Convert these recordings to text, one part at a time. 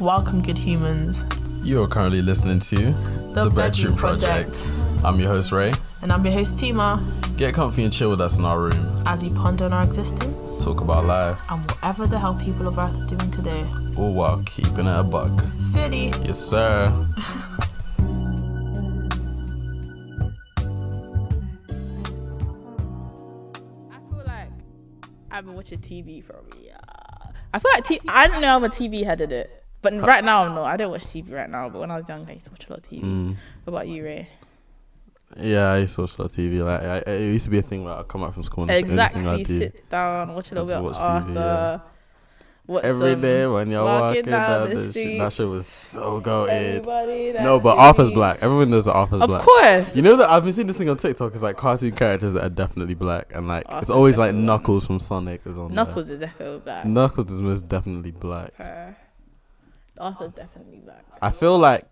Welcome, good humans. You are currently listening to The Bedroom Project. I'm your host, Ray. And I'm your host, Tima. Get comfy and chill with us in our room. As we ponder on our existence. Talk about life. And whatever the hell people of Earth are doing today. All while keeping it a buck. Philly. Yes, sir. I've been watching TV for a year. I feel like I don't know how a TV headed it, but right now I'm not. I don't watch TV right now, but when I was younger, I used to watch a lot of TV. What about you, Ray? Yeah, I used to watch a lot of TV. Like, it used to be a thing where I'd come out from school and that's the only thing I'd do. Sit down, watch a little bit of TV, Arthur. Every day when you're walking down the street. That shit was so goated. No, but Arthur's black. Everyone knows that Arthur's black. Of course. You know that I've been seeing this thing on TikTok. It's like cartoon characters that are definitely black, and like Arthur's it's always like Knuckles from Sonic is on Knuckles there. is definitely black. Knuckles is most definitely black. Arthur's definitely black. I feel like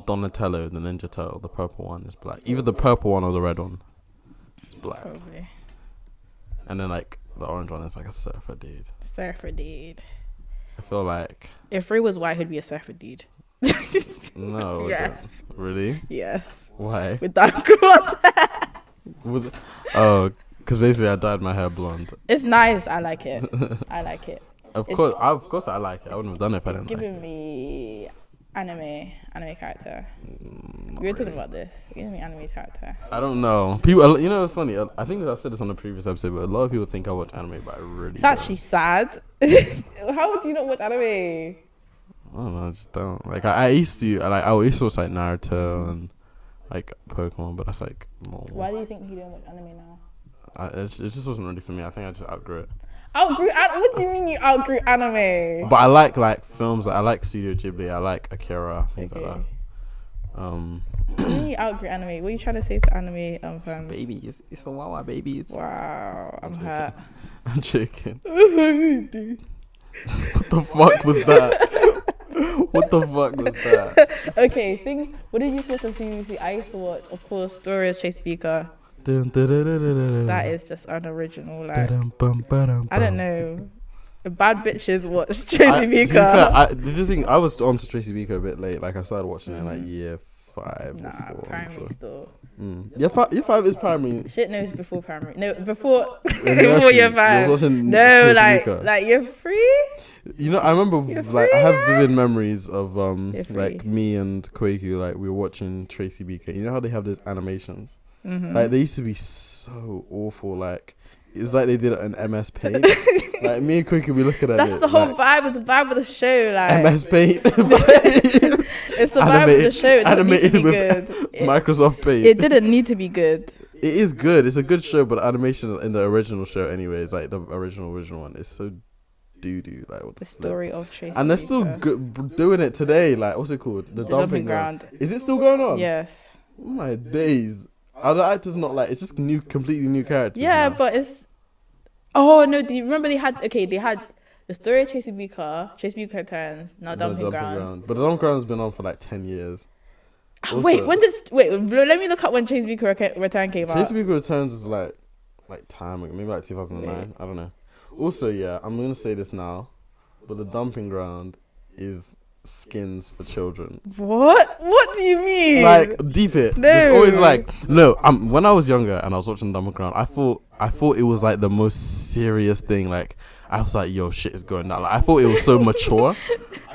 Donatello, the Ninja Turtle, the purple one, is black. Either the purple one or the red one. It's black. Probably. And then like the orange one is like a surfer dude. Surfer dude. I feel like if Ray was white, he'd be a surfer dude. No. Yes. Really? Yes. Why? With dark blonde hair. Because basically I dyed my hair blonde. It's nice. I like it. I like it. Of course I like it. I wouldn't have done it if I didn't like it. Giving me anime character. We were talking about this. Giving me anime character. I don't know. People, you know, it's funny. I think I've said this on the previous episode, but a lot of people think I watch anime, but I really It's actually sad. How do you not watch anime? I don't know. I just don't. Like I used to. I used to watch like Naruto and like Pokemon, but that's like normal. Why do you think you don't watch anime now? It just wasn't really for me. I think I just outgrew it. What do you mean you outgrew anime? But I like films. I like Studio Ghibli. I like Akira. Things like that. What do you mean you outgrew anime? What are you trying to say to anime fans? Baby, it's for Wawa babies. Wow, I'm hurt. I'm joking. What the fuck was that? What the fuck was that? Okay, what did you watch on CBC? I used to watch, of course, Story of Chase Beaker. That is just unoriginal. Like, I don't know. Bad bitches watch Tracy Beaker. To be fair, I was on to Tracy Beaker a bit late. Like I started watching it in like year 5. Nah, primary still. Year 5 is primary. Shit, no, it's before primary. No, before I year 5. was watching No, Tracy Beaker. like you're free. You know, I remember I have vivid memories of like me and Kwaku, like we were watching Tracy Beaker. You know how they have those animations? Mm-hmm. Like they used to be so awful. Like it's like they did it on MS Paint. Like me and Kwaku, we looking at it. That's the whole vibe. It's the vibe of the show. Like MS Paint. It's the vibe of the show. It animated with good. Microsoft Paint. It didn't need to be good. It is good. It's a good show, but animation in the original show, anyways, like the original one, is so doo-doo. Like what the story of Tracy. And they're still doing it today. Like what's it called? The Dumping Ground. Is it still going on? Yes. Oh my days. Are the actors not like? It's just completely new characters. Yeah, now. but it's. Oh no! Do you remember they had the Story of Tracy Beaker returns, now Dumping Ground. But the Dumping Ground's been on for like 10 years. Also, wait, let me look up when Tracy Beaker Return came out. Tracy Beaker Returns was like time, maybe like 2009. Wait. I don't know. Also, yeah, I'm gonna say this now, but the Dumping Ground is skins for children. What do you mean? Like deep it. No. There's always like no. When I was younger and I was watching Dumping Ground, I thought it was like the most serious thing. Like I was like, yo, shit is going down. Like I thought it was so mature.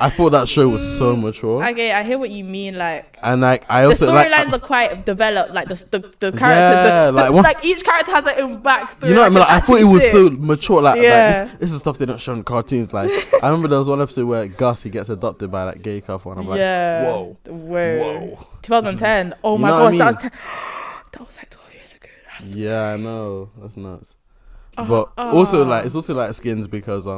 I thought that show was so mature. Okay, I hear what you mean. Like, and like I also the storylines are quite developed. Like the character, like each character has their own backstory. You know what I mean? Like, I thought it was so mature. Like this is stuff they don't show in cartoons. Like I remember there was one episode where Gus, he gets adopted by that gay couple, and I'm like, whoa. 2010. Oh my gosh, that was like 12 years ago. Yeah, I know. That's nuts. But also like it's also like skins because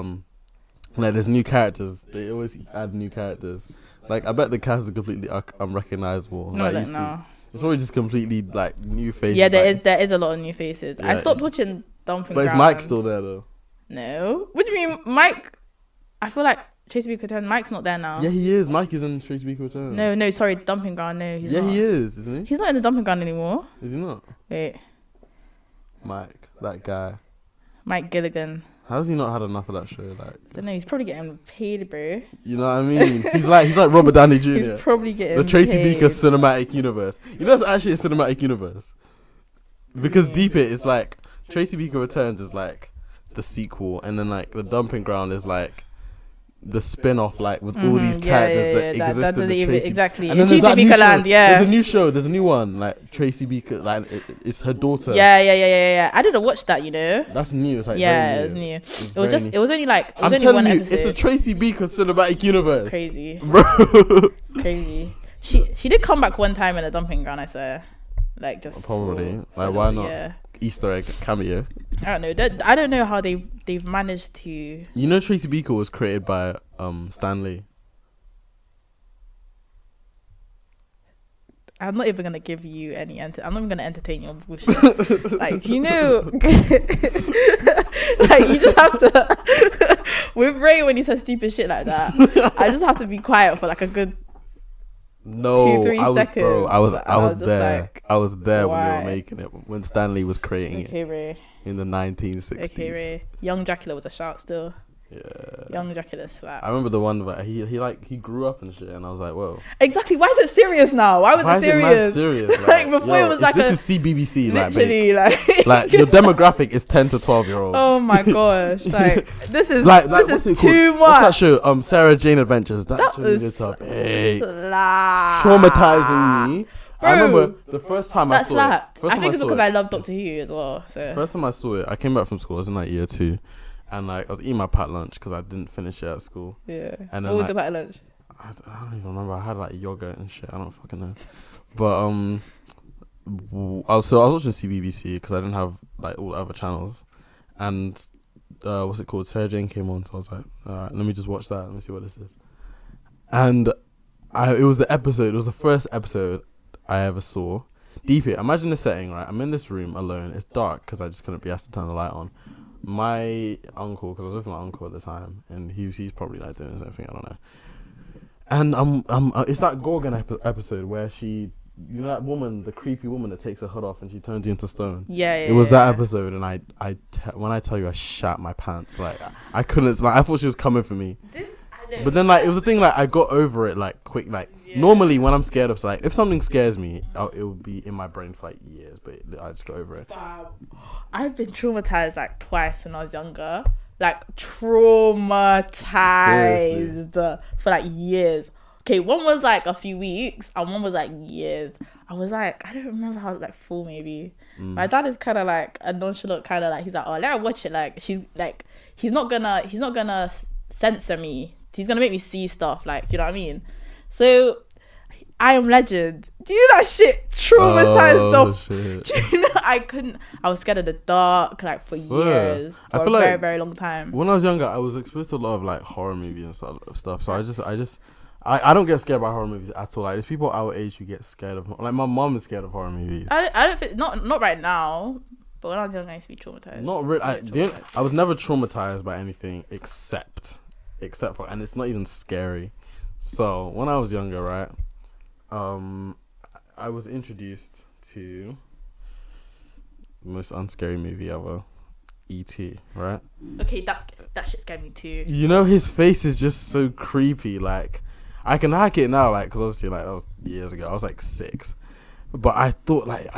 like there's new characters. They always add new characters. Like I bet the cast is completely unrecognizable. No, like, no. It's probably just completely like new faces. Yeah, there is a lot of new faces. Yeah, I stopped watching Dumping Ground. But is Mike still there though? No. What do you mean, Mike? I feel like Tracy Beaker Returns. Mike's not there now. Yeah, he is. Mike is in Tracy Beaker Returns. No, sorry, Dumping Ground. No, he's not. Yeah, he is, isn't he? He's not in the Dumping Ground anymore. Is he not? Wait. Mike, that guy. Mike Gilligan. How's he not had enough of that show? Like, I don't know. He's probably getting paid, bro. You know what I mean? He's like Robert Downey Jr. He's probably getting the Tracy paid. Beaker cinematic universe. You know, it's actually a cinematic universe because deep it is like Tracy Beaker Returns is like the sequel, and then like the Dumping Ground is like the spin-off, like with all these characters that exist in the Tracy. Exactly. And then there's that new show. There's a new show. There's a new one like Tracy Beaker. Like it's her daughter. Yeah. I didn't watch that. You know. That's new. It's like it was new. It was only like. I'm telling you, it's the Tracy Beaker cinematic universe. Crazy, bro. Crazy. She did come back one time in a Dumping Ground. I swear. Like just probably. Like why not? Yeah. Easter egg cameo. I don't know. I don't know how they've managed to. You know, Tracy Beaker was created by Stan Lee. I'm not even gonna give you any. I'm not even gonna entertain your bullshit. Like you know, like you just have to. With Ray, when he says stupid shit like that, I just have to be quiet for like a good. No, 2-3 seconds. Bro. I was there. Like, I was there why? when they were making it. When Stan Lee was creating it Ray. in the 1960s. Okay, Ray. Young Dracula was a shout still. Yeah. Young Dracula slap. I remember the one where he grew up and shit, and I was like, whoa. Exactly. Why is it serious now? Why was it serious? Serious? Like before, it was like this is CBBC. Literally, like your demographic is 10 to 12 year olds. Oh my gosh! Like this is this is too much. What's that show? Sarah Jane Adventures. That show needed to traumatizing me. Bro, I remember the first time I saw slapped. it. I think it's because I love Doctor Who as well. So first time I saw it, I came back from school. I was in like year 2, and like I was eating my packed lunch because I didn't finish it at school. Yeah. And then, what was your packed lunch? I don't even remember. I had like yogurt and shit. I don't fucking know. But I was watching CBBC because I didn't have like all the other channels, and what's it called? Sarah Jane came on, so I was like, all right, let me just watch that. Let me see what this is. And it was the episode. It was the first episode I ever saw. Deep it. Imagine the setting, right? I'm in this room alone. It's dark because I just couldn't be asked to turn the light on. My uncle, because I was with my uncle at the time, and he's probably like doing his own thing. I don't know. And it's that Gorgon episode where she, you know, that woman, the creepy woman that takes her hood off and she turns you into stone. Yeah. It was that episode, and when I tell you, I shat my pants. Like I couldn't. Like I thought she was coming for me. But then like it was a thing. Like I got over it like quick. Like normally when I'm scared of like if something scares me, it will be in my brain for like years. But I just got over it. I've been traumatized like twice when I was younger. Like traumatized for like years. Okay, one was like a few weeks and one was like years. I was like, I don't remember how, like 4 maybe. My dad is kind of like a nonchalant kind of like, he's like, oh, let her watch it. Like she's like, he's not gonna censor me. He's gonna make me see stuff. Like, you know what I mean? So I Am Legend. Do you know that shit traumatized stuff? Shit. Do you know I was scared of the dark like for years. For I feel a very, like very long time. When I was younger, I was exposed to a lot of like horror movies and stuff. So I don't get scared by horror movies at all. Like there's people our age who get scared of, like my mom is scared of horror movies. I don't think not right now, but when I was young I used to be traumatized. Not really. I was never traumatized by anything except for, and it's not even scary. So when I was younger, right, I was introduced to the most unscary movie ever, E.T., right? Okay, that shit scared me too. You know, his face is just so creepy. Like, I can hack it now, like, because obviously, like, that was years ago. I was like 6. But I thought, like,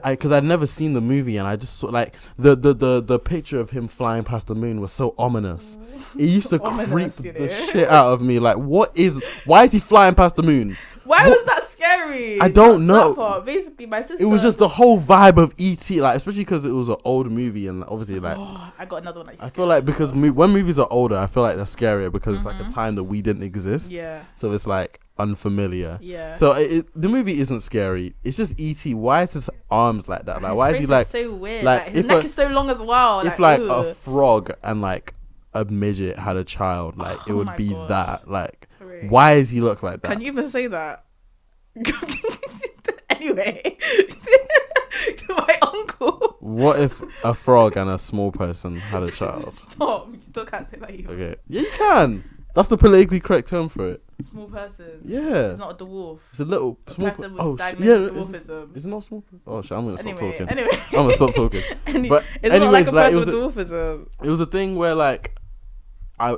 because I'd never seen the movie, and I just saw, like, the picture of him flying past the moon was so ominous. It used to creep the shit out of me. Like, why is he flying past the moon? Why was that scary? I don't know. Basically, my sister. It was just the whole vibe of E.T., like, especially because it was an old movie, and obviously, like, I got another one. I feel like because when movies are older, I feel like they're scarier because it's like a time that we didn't exist. Yeah. So it's like unfamiliar. Yeah. So the movie isn't scary. It's just E.T. Why is his arms like that? Like, why is he like so weird? Like, his neck is so long as well. If like a frog and like a midget had a child, like it would be God. That. Like, why does he look like that? Can you even say that? Anyway, my uncle. What if a frog and a small person had a child? Stop! You still can't say that either. Okay, yeah, you can. That's the politically correct term for it. small person. Yeah. It's not a dwarf. It's a little small person person. with diagnosed dwarfism. Is it not small? Oh shit! I'm gonna stop talking. Anyway, I'm gonna stop talking. But it's anyways, not like a like, person with dwarfism. it was a thing where like, I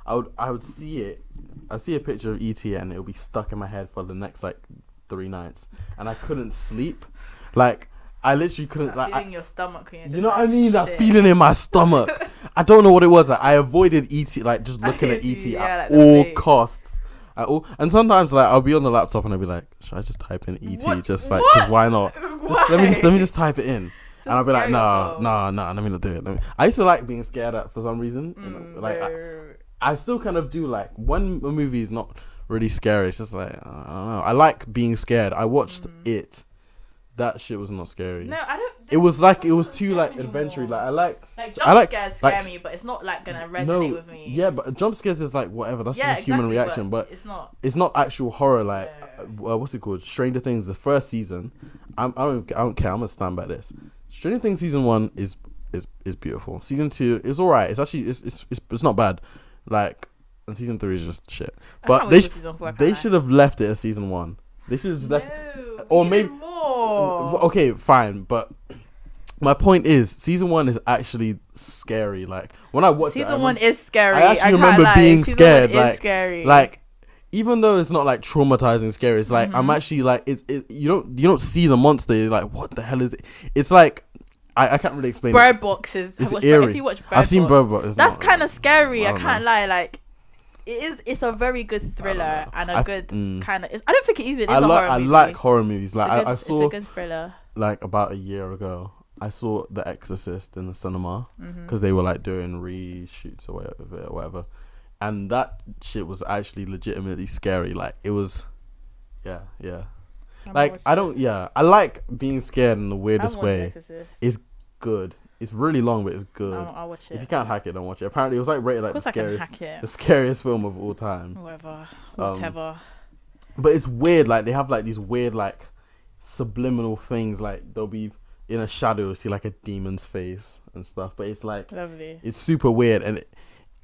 would see it. I'd see a picture of ET and it would be stuck in my head for the next like 3 nights, and I couldn't sleep. Like I literally couldn't. That like, feeling in your stomach. You know what I mean? That feeling in my stomach. I don't know what it was. Like, I avoided ET, like just looking at ET at all costs. And sometimes like I'll be on the laptop and I'll be like, should I just type in ET? What? Just like, because why not? Let me just type it in. And I'll be like, nah, let me not do it. I used to like being scared at for some reason. Like I still kind of do. Like when a movie is not really scary, it's just like I don't know. I like being scared. I watched It. That shit was not scary. No, I don't. It was like, it was too like adventure. Like jump scares scare me, but it's not like gonna resonate with me. Yeah, but jump scares is like whatever. That's just a human reaction. But it's not. It's not actual horror. Like what's it called? Stranger Things. The first season. I don't care. I'm gonna stand by this. Stranger Things season 1 is beautiful. Season 2 is alright. It's actually it's not bad. Like, and season 3 is just shit. But they should have left it as season 1. They should have just left it. Or maybe more. Okay, fine, but my point is season 1 is actually scary. Like when I watched season 1 is scary. I actually remember being scared. Like scary. Like even though it's not like traumatizing scary, it's like I'm actually like you don't see the monster. You're like, what the hell is it? It's like I can't really explain. Bird Boxes. It's eerie. If you watch I've seen Bird Box. That's kind of scary. I can't lie. Like it's a very good thriller and a good kind of. I don't think it even is a horror movie. I like horror movies. Like I saw. It's a good thriller. Like about a year ago, I saw The Exorcist in the cinema because they were like doing reshoots or whatever, and that shit was actually legitimately scary. Like it was, yeah. Like I like being scared in the weirdest way. It's good. It's really long, but it's good. I'll watch it. If you can't hack it, don't watch it. Apparently, it was like rated like the scariest film of all time. Whatever. But it's weird. Like they have like these weird like subliminal things. Like they'll be in a shadow, see like a demon's face and stuff. But it's like lovely. It's super weird. And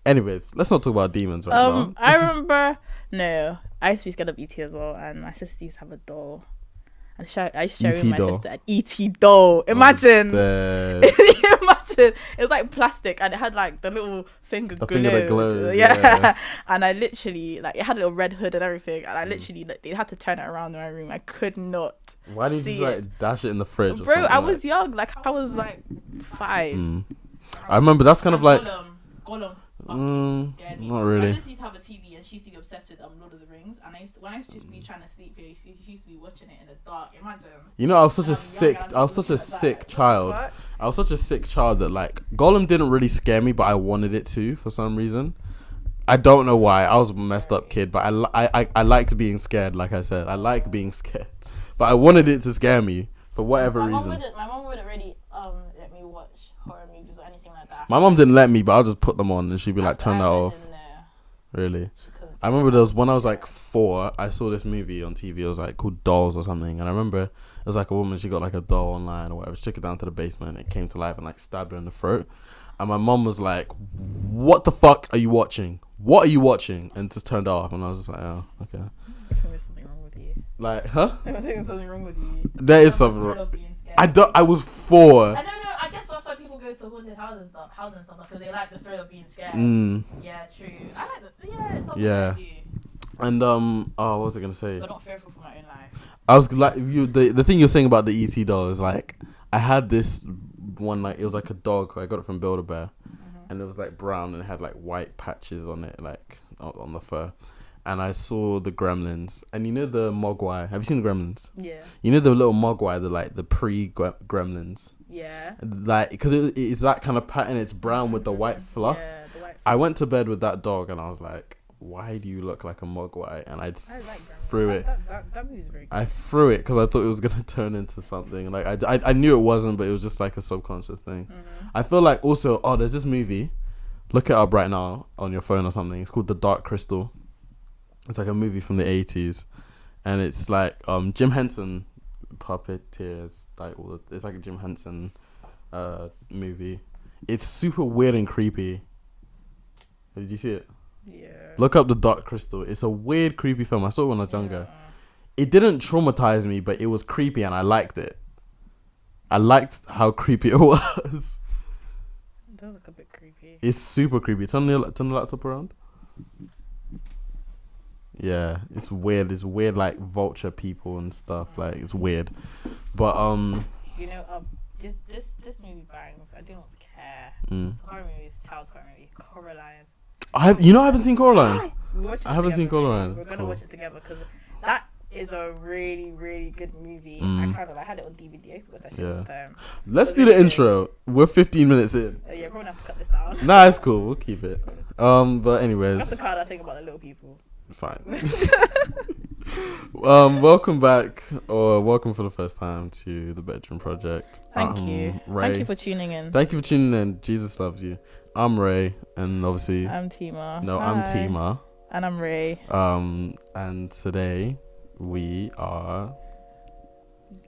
anyways, let's not talk about demons right now. I remember. No, I used to be scared of ET as well, and my sister used to have a doll. I used to show my sister an ET doll. Imagine. Imagine. It was like plastic and it had like the little finger that glows. Yeah. And I literally, like, it had a little red hood and everything. And I literally, like, they had to turn it around in my room. I could not. Why didn't you just like dash it in the fridge? Bro, I was young. Like, I was like 5. I remember that's kind of like. Gollum. Not really. My sister used to have a TV and she used to be obsessed with Lord of the Rings, and when I used to just be trying to sleep here, she used to be watching it in the dark. Imagine. You know, I was such a sick child. I was such a sick child that like Gollum didn't really scare me, but I wanted it to for some reason. I don't know why. I was a messed up kid, but I liked being scared. Like I said, I like being scared, but I wanted it to scare me for whatever reason. My mom wouldn't really let me watch horror movies or anything like that. My mom didn't let me, but I'll just put them on and she'd be like, turn that off. Really? I remember there was when I was like 4, I saw this movie on TV. It was like called Dolls or something, and I remember it was like a woman. She got like a doll online or whatever. She took it down to the basement. And it came to life and like stabbed her in the throat. And my mom was like, "What the fuck are you watching? What are you watching?" And just turned it off. And I was just like, "Oh, okay." I think there's something wrong with you. Like, huh? I think there's something wrong with you. There is something wrong. I was 4. I don't know. I guess that's why people go to haunted houses and stuff because they like the thrill of being scared. Yeah, true. I like it's something I do. And what was I gonna say? But not fearful for my own life. I was like, the thing you're saying about the ET doll is like, I had this one, like it was like a dog. I got it from Build-A-Bear, and it was like brown and it had like white patches on it, like on the fur. And I saw the Gremlins, and you know the Mogwai. Have you seen the Gremlins? Yeah. You know the little Mogwai, the pre-Gremlins. Yeah. Like, because it's that kind of pattern. It's brown with the white fluff. Yeah, the white. I went to bed with that dog, and I was like, "Why do you look like a Mogwai?" And I threw it. That movie's very good. I threw it because I thought it was gonna turn into something. Like I knew it wasn't, but it was just like a subconscious thing. I feel like also, there's this movie. Look it up right now on your phone or something. It's called The Dark Crystal. It's like a movie from the 80s, and it's like Jim Henson puppeteers. Like it's like a Jim Henson movie. It's super weird and creepy. Did you see it? Yeah. Look up The Dark Crystal. It's a weird, creepy film. I saw it when I was younger. It didn't traumatize me, but it was creepy and I liked it. I liked how creepy it was. It does look a bit creepy. It's super creepy. Turn the laptop around. Yeah, it's weird. It's weird, like vulture people and stuff. Like, it's weird. But you know, this movie bangs. I don't care. Horror movies, child horror movie, Coraline. I haven't seen Coraline. I haven't seen Coraline. We're gonna watch it together because that is a really, really good movie. I had it on DVD. I used to watch that shit all the time. Let's do the intro. We're 15 minutes in. Yeah, we're gonna have to cut this down. Nah, it's cool. We'll keep it. But anyways, that's the part I think about the little people. Fine. Welcome back, or welcome for the first time to the Bedroom Project. Thank you. Ray. Thank you for tuning in. Thank you for tuning in. Jesus loves you. I'm Ray, and obviously I'm Tima. No, Hi. I'm Tima. And I'm Ray. And today we are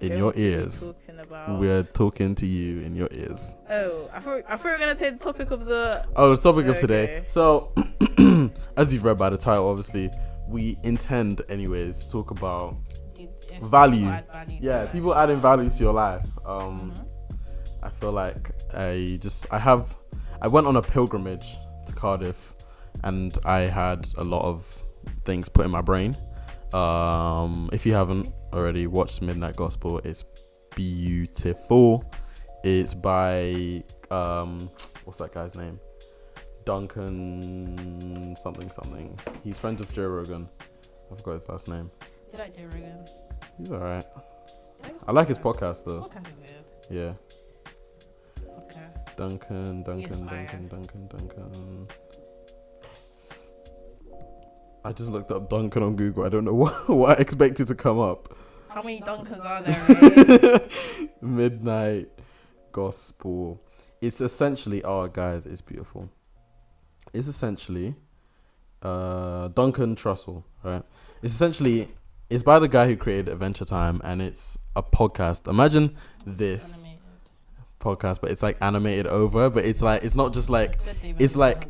in your ears. We're talking to you in your ears. Oh, I thought we were gonna take the topic of the. The topic of today. So, as you've read by the title, obviously, we intend, anyways, to talk about value. People adding value to your life. I feel like I went on a pilgrimage to Cardiff, and I had a lot of things put in my brain. If you haven't already watched Midnight Gospel, it's beautiful. It's by what's that guy's name? Duncan something. He's friends with Joe Rogan. I forgot his last name. You like Joe Rogan? He's alright. I like his podcast though. Podcast is weird. Yeah. Podcast. Duncan. I just looked up Duncan on Google. I don't know what I expected to come up. How many Duncans are there? Right? Midnight Gospel. It's essentially, guys, it's beautiful. It's essentially Duncan Trussell, right? It's by the guy who created Adventure Time, and it's a podcast. Imagine this animated podcast, but it's like animated over, but it's like, it's not just like, it's like,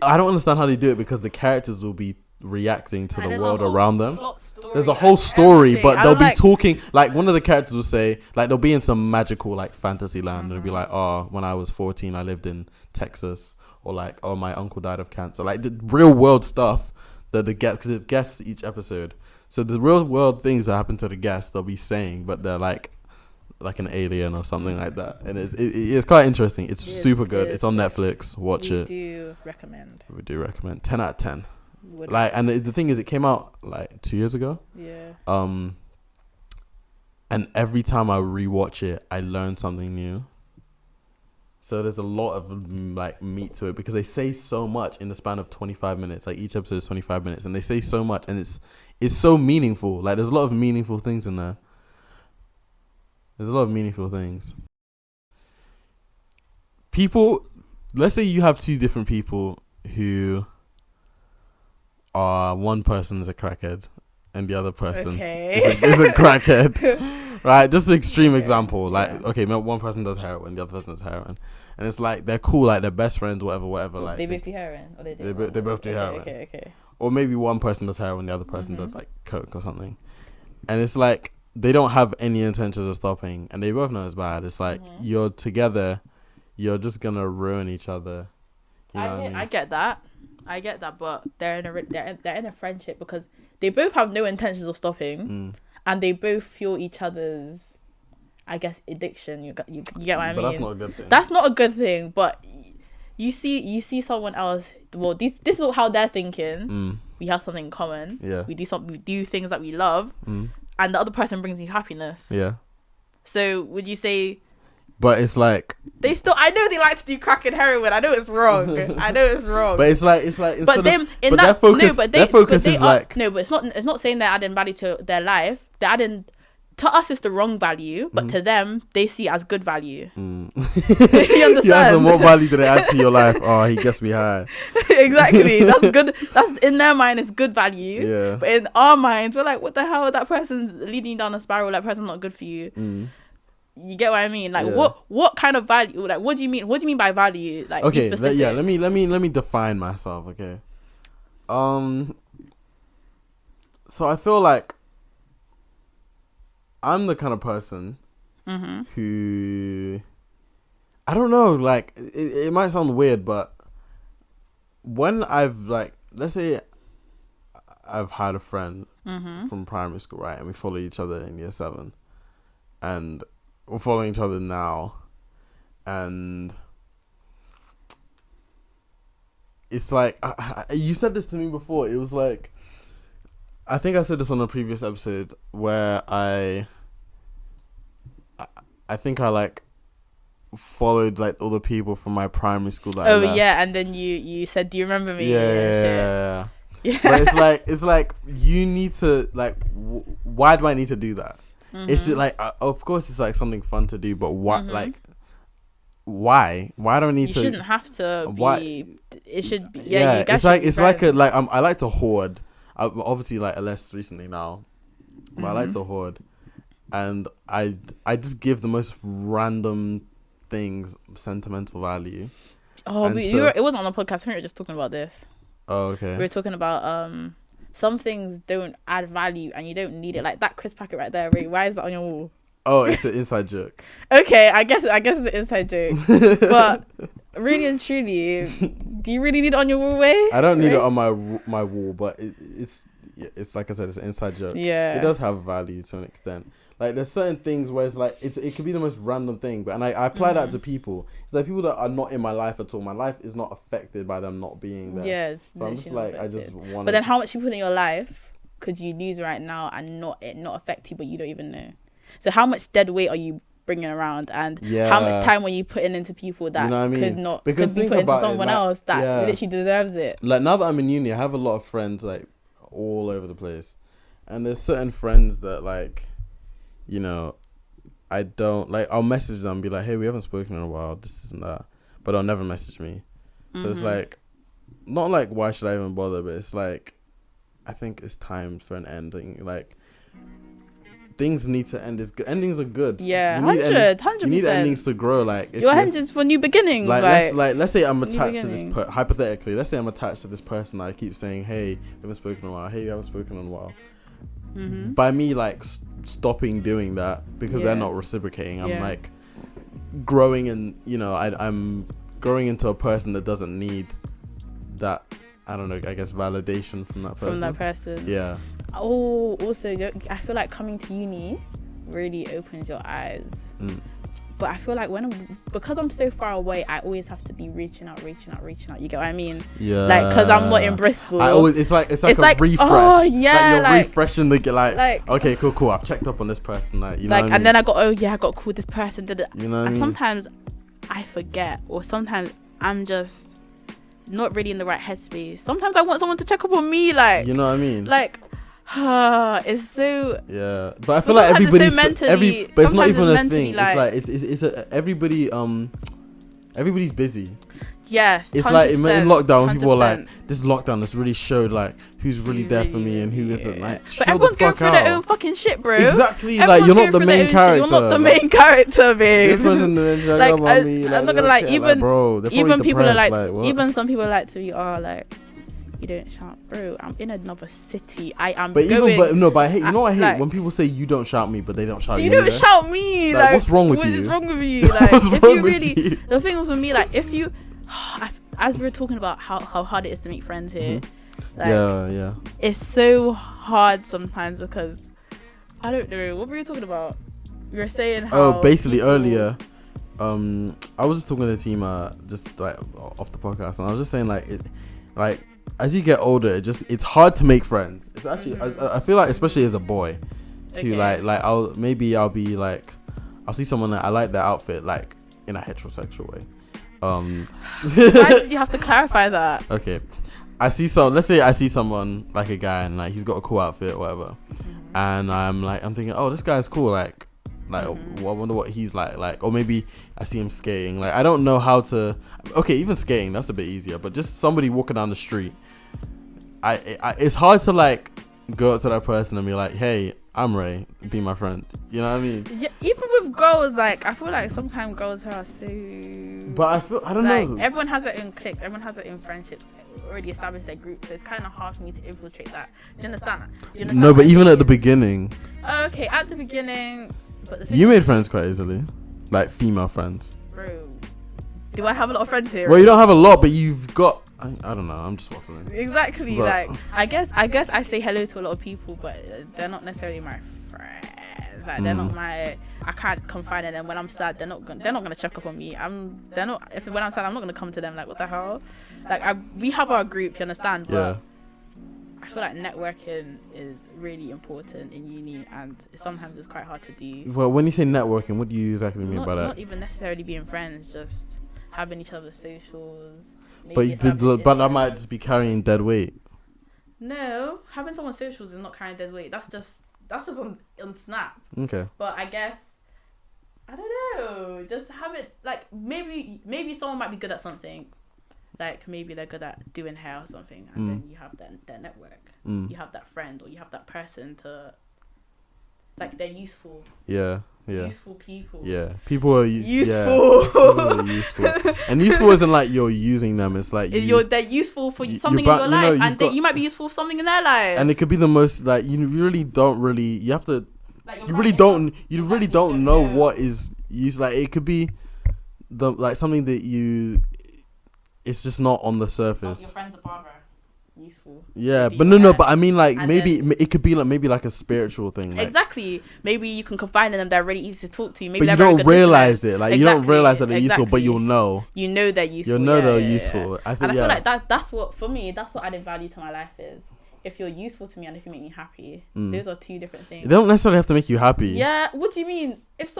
I don't understand how they do it, because the characters will be reacting to the world around them. There's a whole story, but they'll be talking, like one of the characters will say, like they'll be in some magical like fantasy land, and they'll be like, when I was 14 I lived in Texas, or like, my uncle died of cancer, like the real world stuff that the guests, because it's guests each episode, so the real world things that happen to the guests they'll be saying, but they're like an alien or something like that, and it's quite interesting. It's super good. It's on Netflix. Watch it. We do recommend 10 out of 10. Like, and the thing is, it came out like 2 years ago. Yeah. And every time I rewatch it, I learn something new. So there's a lot of like meat to it, because they say so much in the span of 25 minutes. Like each episode is 25 minutes, and they say so much, and it's so meaningful. Like there's a lot of meaningful things in there. There's a lot of meaningful things. People, let's say you have two different people who are, one person is a crackhead and the other person is a crackhead. Right? Just an extreme example. Like, one person does heroin, the other person does heroin. And it's like, they're cool, like they're best friends, whatever. Like, they both do heroin? Or they both do heroin. Okay. Or maybe one person does heroin, the other person does like coke or something. And it's like, they don't have any intentions of stopping, and they both know it's bad. It's like, you're together, you're just gonna ruin each other. You know what I mean? I get that, but they're in a friendship because they both have no intentions of stopping, and they both fuel each other's, I guess, addiction. You get what I mean? But that's not a good thing. That's not a good thing. But you see someone else. Well, this is how they're thinking. We have something in common. Yeah. We do things that we love. And the other person brings you happiness. Yeah. So would you say? But it's like, I know they like to do crack and heroin. I know it's wrong. But it's like. But them in that focus, their focus is like, no, but it's not saying they're adding value to their life. They're adding, to us it's the wrong value, but to them they see it as good value. You understand? You ask them, what value do they add to your life? He gets me high. Exactly. That's good. That's in their mind, it's good value. Yeah. But in our minds, we're like, what the hell? That person's leading you down a spiral. That person's not good for you. You get what I mean? Like, what kind of value? Like, what do you mean? What do you mean by value? Like, okay, let me define myself. Okay, So I feel like I'm the kind of person who, I don't know, like it might sound weird, but when I've like, let's say I've had a friend from primary school, right, and we follow each other in year 7, and we're following each other now, and it's like you said this to me before. It was like, I think I said this on a previous episode where I think I like followed like all the people from my primary school that I left. Yeah, and then you said, do you remember me? Yeah. But it's like you need to like why do I need to do that? It's just like of course it's like something fun to do, but what like why do I need to? You shouldn't have to why, be. It should be, it's like I like to hoard. Obviously like less recently now, but I like to hoard, and I just give the most random things sentimental value. It wasn't on the podcast. I think we were just talking about this. Oh, okay. We were talking about some things don't add value and you don't need it. Like that crisp packet right there. Why is that on your wall? Oh, it's an inside joke. Okay, I guess it's an inside joke. But really and truly, do you really need it on your wall, Way? I don't need it on my wall, but it's like I said, it's an inside joke. Yeah, it does have value to an extent. Like there's certain things where it's like it could be the most random thing, but I apply that to people. It's like people that are not in my life at all. My life is not affected by them not being there. Yes. So I'm just like affected. I just want. But then, how much you put in your life could you lose right now and not affect you, but you don't even know? So how much dead weight are you bringing around, and how much time were you putting into people that could be put into someone else that literally deserves it? Like now that I'm in uni, I have a lot of friends like all over the place, and there's certain friends that like, you know, I don't like. I'll message them and be like, "Hey, we haven't spoken in a while. This isn't that," but they'll never message me. So it's like, not like why should I even bother? But it's like, I think it's time for an ending. Like, things need to end. Endings are good. Yeah, 100%. You need endings to grow. Like your endings for new beginnings. Like let's say I'm attached to this hypothetically. Let's say I'm attached to this person. I keep saying, "Hey, we haven't spoken in a while. Hey, we haven't spoken in a while." By me like stopping doing that because they're not reciprocating, I'm like growing, and you know I'm growing into a person that doesn't need that, I don't know, I guess validation from that person. Yeah. Oh, also I feel like coming to uni really opens your eyes. But I feel like because I'm so far away, I always have to be reaching out. You get what I mean? Yeah. Like, because I'm not in Bristol. It's like a refresh. Oh yeah. Like you're refreshing the like. Okay, cool. I've checked up on this person. Like, you know. Like, what I mean? And then I got to call this person. You know what I mean? Sometimes I forget, or sometimes I'm just not really in the right headspace. Sometimes I want someone to check up on me. Like, you know what I mean? Like. It's so but I feel like everybody's but it's not even a thing. Like, it's everybody everybody's busy. Yes, it's like in lockdown when people are like, this lockdown has really showed like who's really there for me and who isn't. Like, but everyone's going through their own fucking shit, bro. Exactly. Like, you're not the main character. You're not the main character, babe. This person like, about me. I'm not gonna like, even bro, even people are like even some people like to be like, you don't shout, bro. I'm in another city. I am. But I hate. You know what I hate? Like, when people say you don't shout me, but they don't shout you. You don't shout me. Like, what's wrong with you? What is wrong with you? Like, what's wrong with you? The thing was with me, like, if you, as we were talking about how hard it is to make friends here, like, it's so hard sometimes because I don't know what were you talking about. We were saying how. Basically earlier, I was just talking to Tima just like off the podcast, and I was just saying like as you get older, it's hard to make friends. It's actually I feel like, especially as a boy, too. Okay. Like I'll be like, I'll see someone that I like their outfit, like in a heterosexual way. Why did you have to clarify that? Okay, let's say I see someone like a guy and like he's got a cool outfit or whatever, and I'm thinking, oh, this guy's cool, like I wonder what he's like, or maybe I see him skating. Like, I don't know how to. Okay, even skating, that's a bit easier. But just somebody walking down the street, it's hard to like go up to that person and be like, hey, I'm Ray, be my friend. You know what I mean? Yeah, even with girls, like I feel like sometimes girls are so. But I don't know. Everyone has their own cliques. Everyone has their own friendships. Already established their group, so it's kind of hard for me to infiltrate that. Do you understand that? No, but even at the beginning. Okay, at the beginning. But you made friends quite easily, like female friends. Bro, do I have a lot of friends here? Well, you don't have a lot, but you've got. I don't know. I'm just waffling. Exactly. But, like I guess I say hello to a lot of people, but they're not necessarily my friends. Like they're not my. I can't confide in them when I'm sad. They're not gonna check up on me. They're not. When I'm sad, I'm not gonna come to them. Like what the hell? Like we have our group. You understand? But yeah. I feel like networking is really important in uni, and sometimes it's quite hard to do. Well, when you say networking, what do you exactly mean by that? Not even necessarily being friends, just having each other's socials. But that might just be carrying dead weight. No, having someone's socials is not carrying dead weight. That's just on Snap. Okay. But I guess I don't know. Just have it like maybe someone might be good at something. Like maybe they're good at doing hair or something, and then you have their network. You have that friend or you have that person to. Like they're useful. Yeah. Useful people. Yeah, people are useful. Yeah. People are useful, and useful isn't like you're using them. It's like they're useful for something in your life, and you might be useful for something in their life. And it could be the most like you really don't really. You have to. Like you really don't know what is used. Like it could be something that you. It's just not on the surface. Your friend's a barber. Useful. Yeah, but no, but I mean like maybe it could be like maybe like a spiritual thing. Like, exactly. Maybe you can confide in them. They're really easy to talk to. Maybe but you don't realize it. Like you don't realize that they're useful, but you'll know. You know they're useful. You'll know they're useful. I think. And I feel like that's what for me. That's what added value to my life is. If you're useful to me and if you make me happy, those are two different things. They don't necessarily have to make you happy. Yeah. What do you mean? If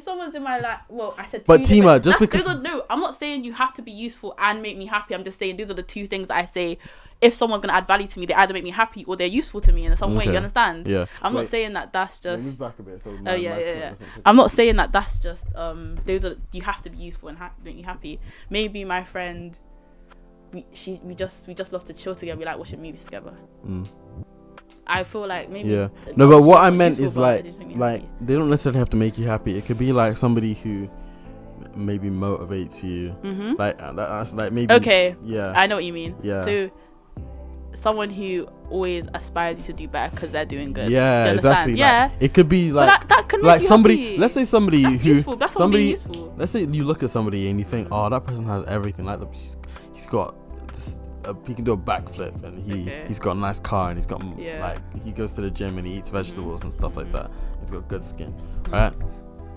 someone's in my life, well, I said. But Tima, just because I'm not saying you have to be useful and make me happy. I'm just saying those are the two things that I say. If someone's gonna add value to me, they either make me happy or they're useful to me in some way. You understand? Yeah. I'm not saying that that's just. Move back a bit. So yeah. I'm not saying that that's just. Those are you have to be useful and make me happy. Maybe my friend. We just love to chill together. We like watching movies together. I feel like maybe. Yeah. No, but what I meant is like they don't necessarily have to make you happy. It could be like somebody who maybe motivates you. Like that's like maybe. Okay. Yeah. I know what you mean. Yeah. So. Someone who always aspires you to do better because they're doing good. Yeah, exactly. Yeah, like, it could be like that can make like you somebody. happy. Let's say somebody that's who useful. That's somebody useful. Let's say you look at somebody and you think, oh, that person has everything. Like he's got just he can do a backflip and he's got a nice car and he's got like he goes to the gym and he eats vegetables and stuff like that. He's got good skin. Right,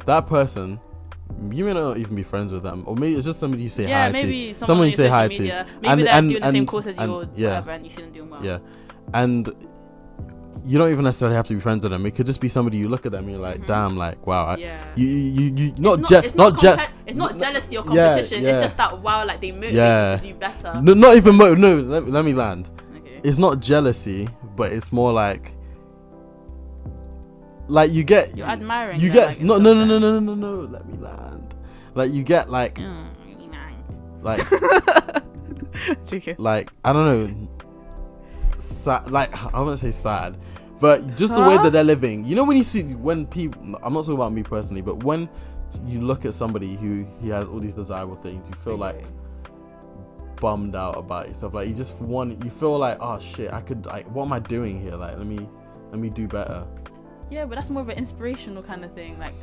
that person. You may not even be friends with them, or maybe it's just somebody you say hi to. Maybe someone you say hi media. to. Maybe they're doing the same course as you, or whatever, and you see them doing well. Yeah, and you don't even necessarily have to be friends with them. It could just be somebody you look at them and you're like, damn, like wow. You it's not jealousy or competition. It's just that wow, like they motivate you to do better. No, not even let me land. Okay. It's not jealousy, but it's more like you get you're admiring. You get no. Let me land. Like you get like like I don't know. Sad, like I wouldn't say sad, but just the way that they're living. You know when people. I'm not talking about me personally, but when you look at somebody who he has all these desirable things, you feel like bummed out about yourself. Like you feel like, oh shit, I could. Like, what am I doing here? Like let me do better. Yeah, but that's more of an inspirational kind of thing. Like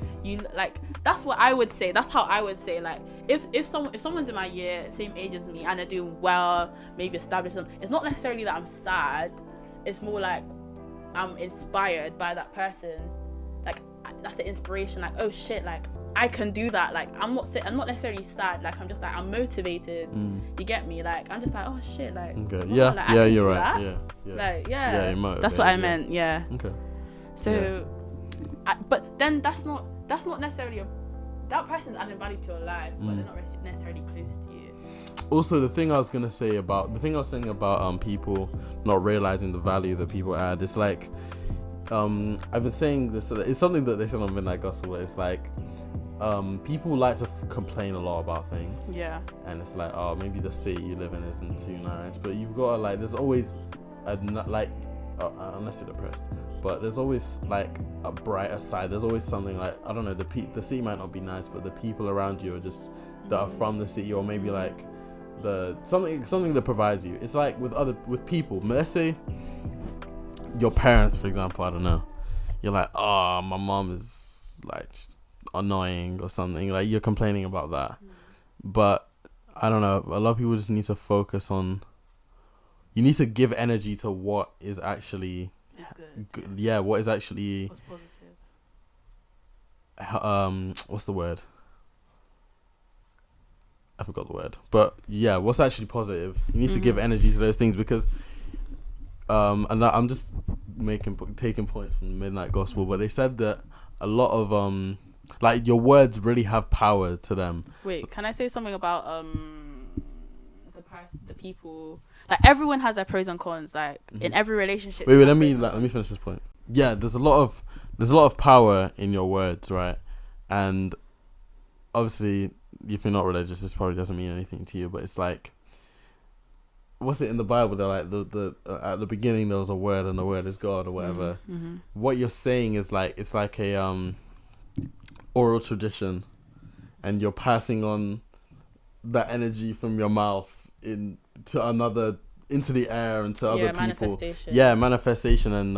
that's what I would say. That's how I would say. Like if someone's in my year, same age as me, and they're doing well, maybe established them. It's not necessarily that I'm sad. It's more like I'm inspired by that person. Like that's the inspiration. Like oh shit, like I can do that. Like I'm not necessarily sad. Like I'm just like I'm motivated. You get me? Like I'm just like oh shit. Like okay, yeah, you're right. That. Yeah. Like you're motivated, that's what I meant. Yeah. Okay. So, but then that's not necessarily that person's adding value to your life, but they're not necessarily close to you. Also, the thing I was saying about people not realizing the value that people add, it's like I've been saying this. It's something that they said on Midnight Gospel. It's like people like to complain a lot about things. Yeah. And it's like, oh, maybe the city you live in isn't too nice, but you've got to like. There's always unless you're depressed. but there's always like a brighter side. There's always something like, I don't know, the city might not be nice, but the people around you are just that are from the city, or maybe like something that provides you. It's like with people. Let's say your parents, for example. I don't know. You're like, oh, my mom is like just annoying or something. Like you're complaining about that, but I don't know. A lot of people just need to focus on. You need to give energy to what is actually good. Yeah, what is actually. What's positive? What's the word? I forgot the word, but yeah, what's actually positive? You need to give energy to those things, because, and I'm just taking points from Midnight Gospel, but they said that a lot of like your words really have power to them. Wait, can I say something about the people? Like everyone has their pros and cons. Like in every relationship. Wait, let me finish this point. Yeah, there's a lot of power in your words, right? And obviously, if you're not religious, this probably doesn't mean anything to you, but it's like, what's it in the Bible? They're like the at the beginning there was a word, and the word is God, or whatever. What you're saying is like, it's like a oral tradition, and you're passing on that energy from your mouth into the air and to other people. Manifestation and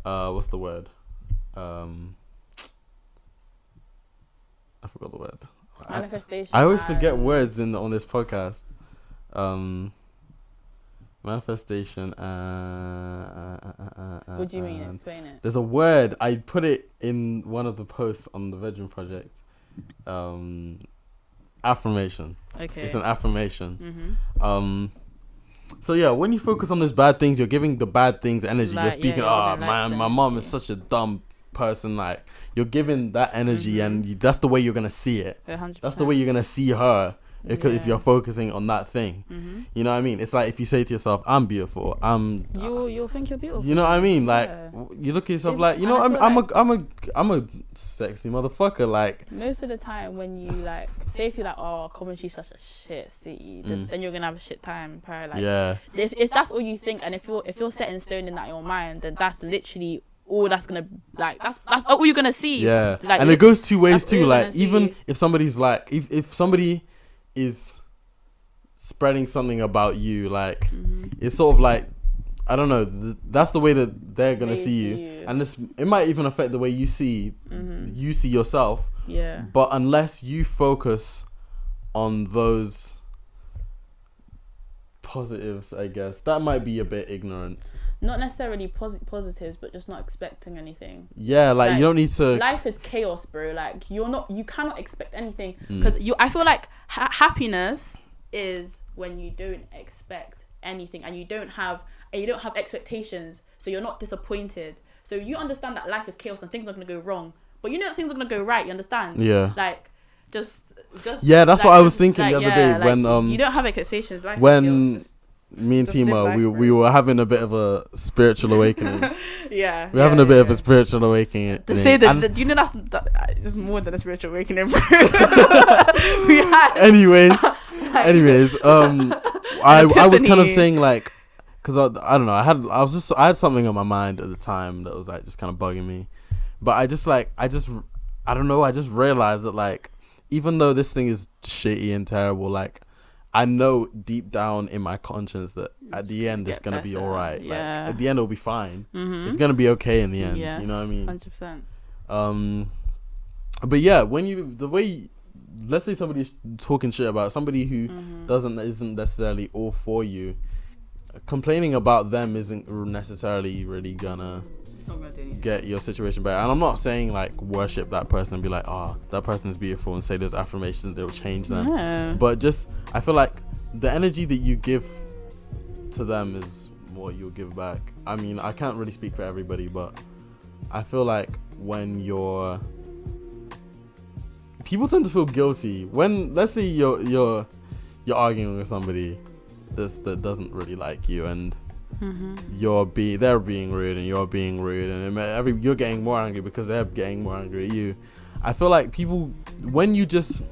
what's the word? I forgot the word. Manifestation. I always forget words on this podcast. Manifestation. What do you mean? Explain it. There's a word. I put it in one of the posts on the Virgin Project. Affirmation. Okay. It's an affirmation. So yeah, when you focus on those bad things, you're giving the bad things energy. You're speaking, my mom is such a dumb person. Like you're giving that energy, and that's the way you're gonna see it. 100%. That's the way you're gonna see her. Because if you're focusing on that thing, you know what I mean? It's like if you say to yourself, I'm beautiful, you'll think you're beautiful. You know what I mean? Like you look at yourself like, you know, I'm a sexy motherfucker. Like most of the time when you like say, if you're like, oh, Coventry's such a shit city, then you're gonna have a shit time. Probably, like, if that's all you think, and if you're set in stone in that your mind, then that's literally all that's gonna, like, that's all you're gonna see. Yeah, like, and it goes two ways too. Like even if somebody's like, if somebody is spreading something about you, like it's sort of like, I don't know, that's the way that they're gonna see you, and it might even affect the way you see yourself. But unless you focus on those positives, I guess that might be a bit ignorant. Not necessarily positives, but just not expecting anything. Yeah, like you don't need to. Life is chaos, bro. Like you cannot expect anything, because I feel like happiness is when you don't expect anything, and you don't have expectations, so you're not disappointed. So you understand that life is chaos and things are gonna go wrong, but you know that things are gonna go right. You understand? Yeah. Like just. Yeah, that's like, what I was thinking the other day, like, when you don't have expectations. Life when. Is chaos, me and Tima, we were having a bit of a spiritual awakening. We're having a bit of a spiritual awakening. To say that you know that's more than a spiritual awakening, bro. Anyways, I was kind of saying, like, because I don't know, I had something on my mind at the time that was like just kind of bugging me, but I just realized that, like, even though this thing is shitty and terrible, like, I know deep down in my conscience that at the end it's gonna be all right. Yeah. Like, at the end it'll be fine. It's gonna be okay in the end. You know what I mean? 100%. But yeah, let's say somebody's talking shit about somebody who isn't necessarily all for you, complaining about them isn't necessarily really gonna get your situation better. And I'm not saying like worship that person and be like, that person is beautiful, and say those affirmations that will change them. But just, I feel like the energy that you give to them is what you'll give back. I mean, I can't really speak for everybody, but I feel like when people tend to feel guilty when, let's say you're arguing with somebody that doesn't really like you, and they're being rude and you're being rude, and you're getting more angry because they're getting more angry at you. I feel like people, when you just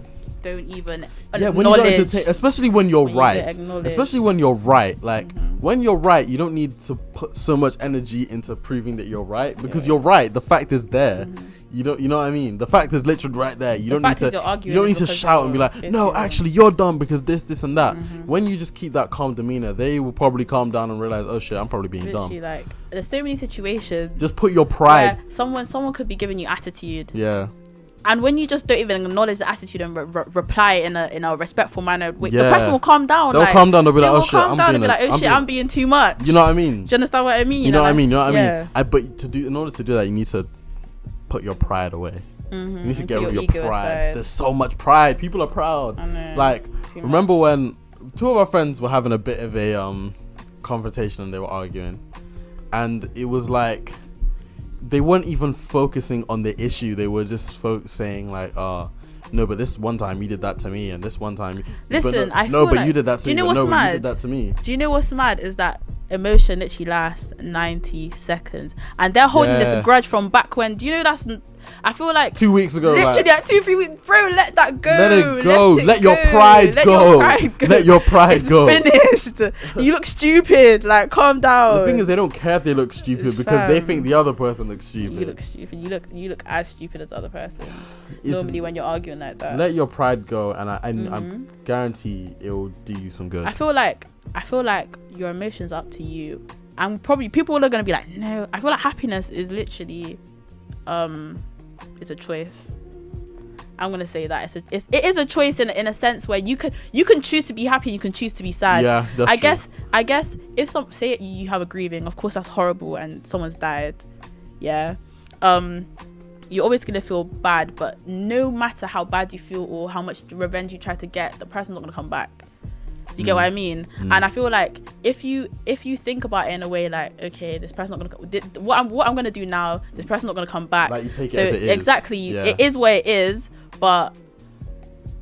don't even when you don't entertain, especially when you're right. Especially when you're right. Like when you're right, you don't need to put so much energy into proving that you're right, because you're right. The fact is there. You know what I mean? The fact is literally right there. You don't need to shout and be like, no, actually you're dumb because this and that. When you just keep that calm demeanor, they will probably calm down and realize, oh shit, I'm probably being dumb. Like, there's so many situations. Just put your pride. Someone could be giving you attitude. Yeah. And when you just don't even acknowledge the attitude and reply in a respectful manner, the person will calm down. They'll calm down. They'll be like, oh shit, I'm being too much. You know what I mean? Do you understand what I mean? You know what I mean? But in order to do that, you need to put your pride away. You need to get rid of your pride. Aside. There's so much pride. People are proud. Like, remember when two of our friends were having a bit of a confrontation and they were arguing, and it was like they weren't even focusing on the issue. They were just saying like, no, but this one time you did that to me, and this one time listen, you did that to me. You did that to me. Do you know what's mad is that emotion literally lasts 90 seconds, and they're holding this grudge from back when. Do you know that's? I feel like 2 weeks ago, literally like 2-3 weeks, bro. Let that go. Let it go. Let your pride go. Let your pride go. Finished. You look stupid. Like, calm down. The thing is, they don't care if they look stupid because they think the other person looks stupid. You look stupid. You look as stupid as the other person. Normally, when you're arguing like that, let your pride go, and I guarantee it will do you some good. I feel like your emotions are up to you, and probably people are gonna be like, no. I feel like happiness is literally, it's a choice. I'm gonna say that it is a choice in a sense where you can choose to be happy, you can choose to be sad. Yeah, that's true. I guess if say you have a grieving, of course that's horrible, and someone's died. Yeah, you're always gonna feel bad, but no matter how bad you feel or how much revenge you try to get, the person's not gonna come back. You get what I mean? And I feel like if you think about it in a way like, okay, this person's not gonna what I'm gonna do now, this person's not gonna come back. Like, you take it as it is. Exactly, it is what it is. But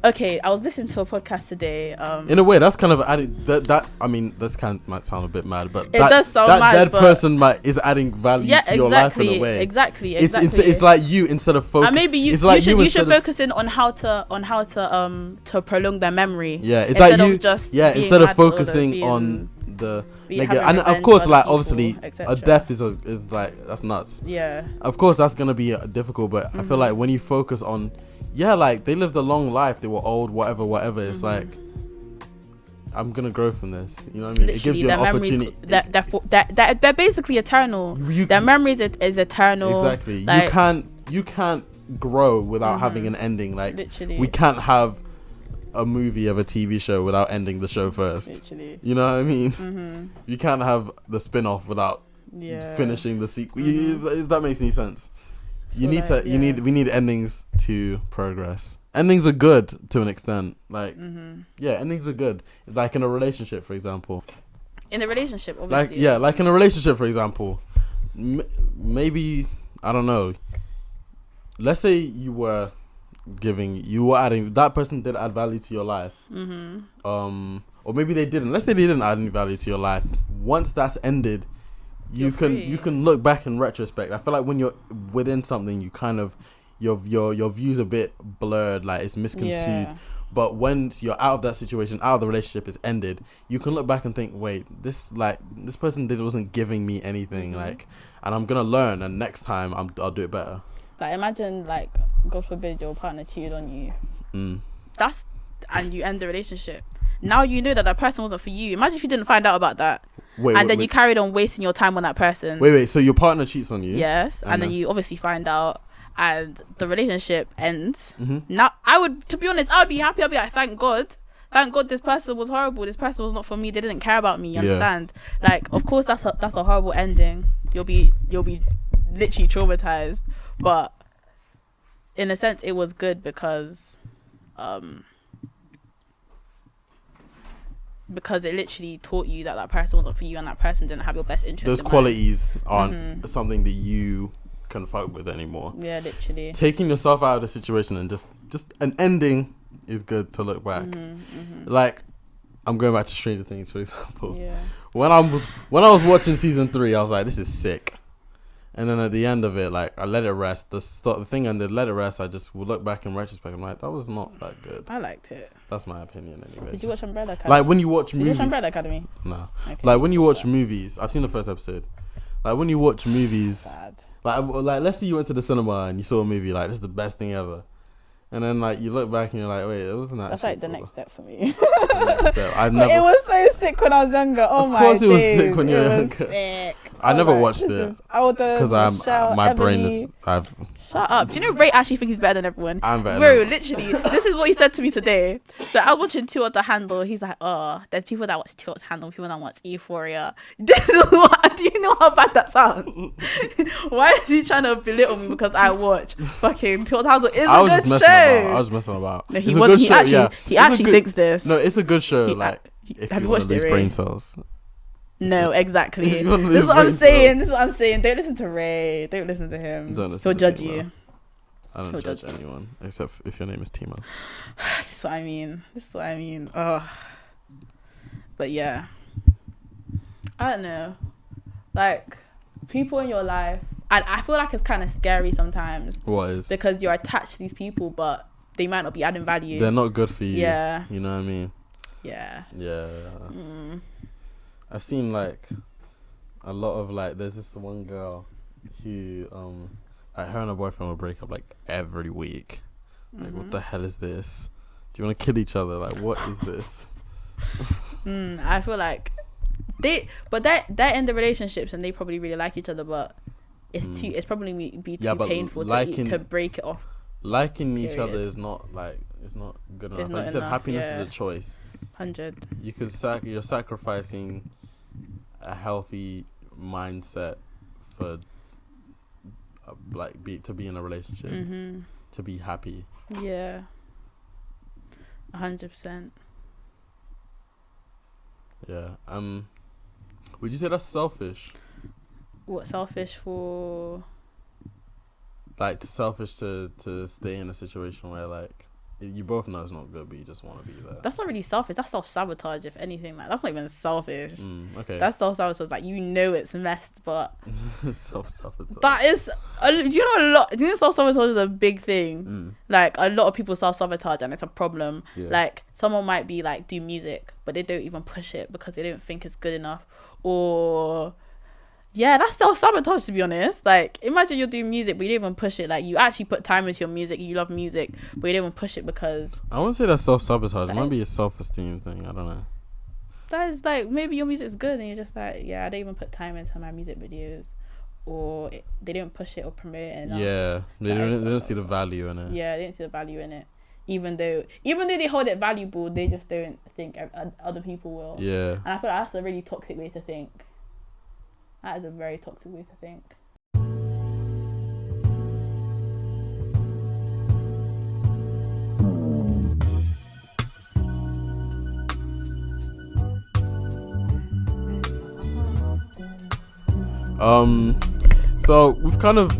okay, I was listening to a podcast today. In a way, that's kind of adding that. I mean, this might sound a bit mad, but it does sound that mad. That dead person is adding value to your life in a way. Exactly. It's like you instead of focus. And maybe you should focus in on how to prolong their memory. Yeah, it's like you. Instead of focusing on the negative, and of course, like obviously, a death is like, that's nuts. Yeah. Of course, that's gonna be difficult, but I feel like when you focus on. Yeah, like they lived a long life. They were old, whatever. It's like, I'm gonna grow from this. You know what I mean? Literally, it gives you an opportunity. They're basically eternal. Their memories is eternal. Exactly. Like, you can't grow without having an ending. Like, literally, we can't have a movie of a TV show without ending the show first. Literally. You know what I mean? You can't have the spin-off without finishing the sequel. If that makes any sense. We need endings to progress. Endings are good to an extent. Like, endings are good. Like in a relationship, for example. In a relationship, obviously. Like in a relationship, for example. Maybe, I don't know. Let's say you were adding, that person did add value to your life. Or maybe they didn't. Let's say they didn't add any value to your life. Once that's ended, you can look back in retrospect. I feel like when you're within something, you kind of your view's a bit blurred, like it's misconstrued. But when you're out of that situation, out of the relationship, is ended, you can look back and think, wait, this person wasn't giving me anything, like, and I'm gonna learn, and next time I'll do it better. Like, imagine, like, God forbid your partner cheated on you. And you end the relationship. Now you know that person wasn't for you. Imagine if you didn't find out about that. Then you carried on wasting your time on that person. Wait, so your partner cheats on you? Yes, and then you obviously find out, and the relationship ends. Now, to be honest, I would be happy. I'd be like, thank God this person was horrible. This person was not for me. They didn't care about me. You understand? Like, of course, that's a horrible ending. You'll be literally traumatized, but in a sense, it was good because it literally taught you that person wasn't for you, and that person didn't have your best interest. Those qualities aren't something that you can fuck with anymore. Yeah, literally. Taking yourself out of the situation and just an ending is good to look back. Like, I'm going back to Stranger Things, for example. Yeah. When I was watching season 3, I was like, this is sick. And then at the end of it, like, I let it rest. The thing and the let it rest, I just will look back in retrospect. I'm like, that was not that good. I liked it. That's my opinion, anyways. Did you watch Umbrella Academy? Like, when you watch movies. Did you watch Umbrella Academy? No. Okay. Like, when you watch movies, I've seen the first episode. Like, when you watch movies, Sad. like let's say you went to the cinema and you saw a movie, like, this is the best thing ever. And then, like, you look back and you're like, wait, it wasn't that. That's like the next step for me. Next step. It was so sick when I was younger. Oh my god. Of course it was sick when you were younger. Sick. I never watched it. Because my brain is... Shut up. Do you know Ray actually thinks he's better than everyone? I'm better. Bro, literally, this is what he said to me today. So I was watching Too Hot to Handle. He's like, oh, there's people that watch Too Hot to Handle, people that watch Euphoria. This is what, do you know how bad that sounds? Why is he trying to belittle me because I watch fucking Too Hot to Handle? It's a good show. I was messing about. No, he wasn't. He actually thinks this. No, it's a good show. If you want to lose brain cells. No, exactly. This is what I'm saying. Don't listen to Ray. Don't listen to him. He'll judge you. I don't judge anyone except if your name is Timo. This is what I mean. Oh, but yeah, I don't know. Like, people in your life, I feel like it's kind of scary sometimes. What is? Because you're attached to these people, but they might not be adding value. They're not good for you. Yeah. You know what I mean? Yeah. Yeah. I've seen like a lot of like, there's this one girl who like, her and her boyfriend will break up like every week. Like, what the hell is this? Do you want to kill each other? Like, what is this? I feel like they're in the relationships and they probably really like each other, but it's probably be too painful to break it off. Liking each other is not like, it's not good enough. Like you said, happiness is a choice. 100. You could you're sacrificing a healthy mindset for to be in a relationship, to be happy. Yeah. 100%. Yeah. Would you say that's selfish? What, selfish for? Like, selfish to stay in a situation where, like, you both know it's not good, but you just want to be there. That's not really selfish. That's self-sabotage, if anything. Like, that's not even selfish. Okay. That's self-sabotage. Like, you know it's messed, but self-sabotage. That is, you know, self-sabotage is a big thing. Like, a lot of people self-sabotage, and it's a problem. Yeah. Like, someone might be like, do music, but they don't even push it because they don't think it's good enough. Or, yeah, that's self-sabotage, to be honest. Like, imagine you're doing music, but you don't even push it. Like, you actually put time into your music, you love music, but you don't even push it because... I wouldn't say that's self-sabotage. It might be a self-esteem thing. I don't know. That is, like, maybe your music's good and you're just like, yeah, I don't even put time into my music videos. Or they don't push it or promote it enough. Yeah, they don't see the value in it. Yeah, they don't see the value in it. Even though they hold it valuable, they just don't think other people will. Yeah. And I feel like that's a really toxic way to think. That is a very toxic way to think. So we've kind of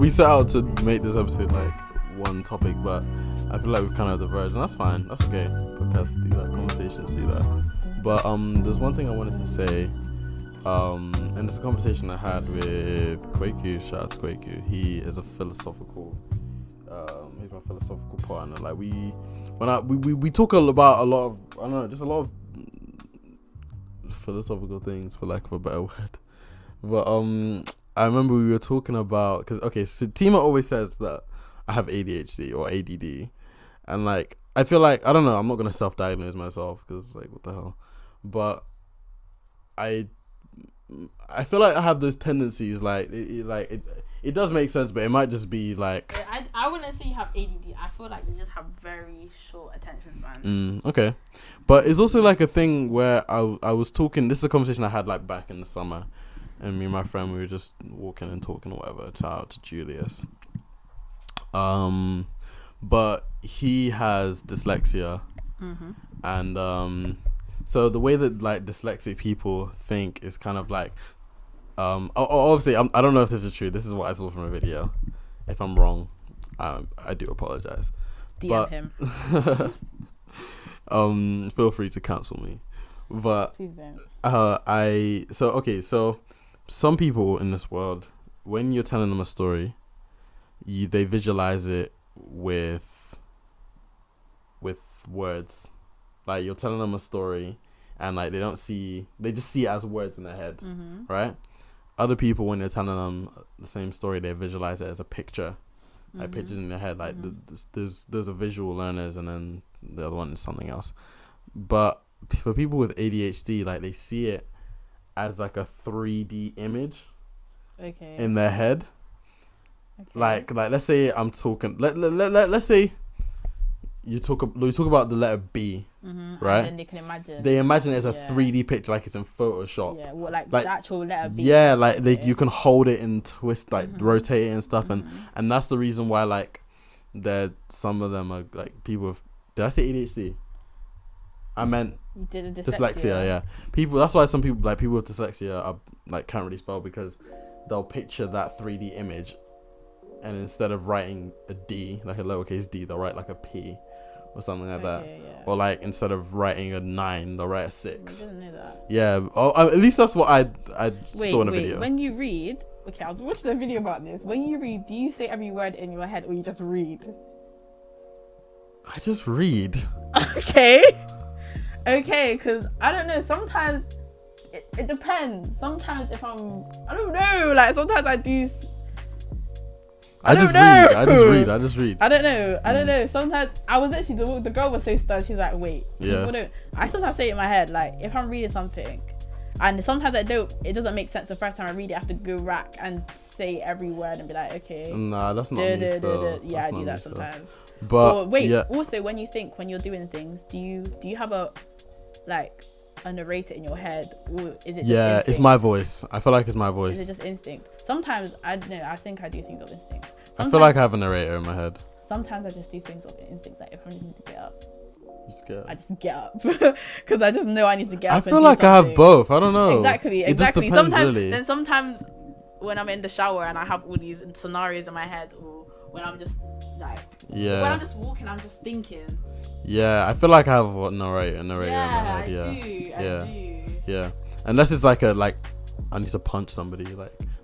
we set out to make this episode like one topic, but I feel like we've kind of diverged, and that's fine. That's okay. Podcasts do that, conversations do that. But there's one thing I wanted to say. And it's a conversation I had with Kwaku. Shout out to Kwaku. He is a philosophical. He's my philosophical partner. Like we talk about a lot of, I don't know, just a lot of philosophical things, for lack of a better word. But I remember we were talking about, so Tima always says that I have ADHD or ADD, and like I feel like, I don't know, I'm not gonna self-diagnose myself because like, what the hell, but I feel like I have those tendencies. Like it does make sense, but it might just be like, I wouldn't say you have ADD. I feel like you just have very short attention span. Okay, but it's also like a thing where I was talking. This is a conversation I had like back in the summer, and me and my friend, we were just walking and talking or whatever. Shout out to Julius. But he has dyslexia, and so the way that like dyslexic people think is kind of like, obviously I don't know if this is true. This is what I saw from a video. If I'm wrong, I do apologize. DM him. Feel free to cancel me. But please don't. so some people in this world when you're telling them a story, they visualize it with words. Like you're telling them a story, and like they just see it as words in their head, right? Other people, when you're telling them the same story, they visualize it as a picture, like pictures in their head. Like there's a visual learners, and then the other one is something else. But for people with ADHD, like they see it as like a 3D image, in their head. Okay. Like let's say I'm talking. Let's say you talk about the letter B, right? And then they can imagine. They imagine it as a 3D picture, like it's in Photoshop. Yeah, like the actual letter B. Yeah, like you can hold it and twist, like rotate it and stuff, and that's the reason why like some of them are like people with. Did I say ADHD? I meant dyslexia. Yeah, people. That's why some people like people with dyslexia are like can't really spell, because they'll picture that 3D image, and instead of writing a D, like a lowercase d, they'll write like a P or something like that. Yeah. Or like instead of writing a 9, they'll write a 6. I didn't know that. Yeah. Oh, at least that's what I saw in a video. When you read, okay, I was watching a video about this. When you read, do you say every word in your head, or you just read? I just read. Okay, because I don't know. Sometimes it depends. Sometimes if I don't know. Like sometimes I do. I just read. I don't know. Sometimes I was actually the girl was so stunned. She's like, "Wait, yeah." I sometimes say it in my head, like if I'm reading something, and sometimes I don't. It doesn't make sense the first time I read it. I have to go back and say every word and be like, "Okay." Nah, that's not me still. Yeah, I do that sometimes. But wait, also when you're doing things, do you have a narrator in your head, or is it just instinct? It's my voice. I feel like it's my voice. Is it just instinct? Sometimes I don't know. I think I do things of instinct. I feel like I have a narrator in my head. Sometimes I just do things of instinct. Like if I just need to get up, I just get up because I just know I need to get up. I feel like I have both. I don't know. Exactly. It just depends, sometimes really. Then sometimes when I'm in the shower and I have all these scenarios in my head, or when I'm just when I'm just walking, I'm just thinking. Yeah, I feel like I have a narrator in my head. I do. Yeah, unless it's like I need to punch somebody,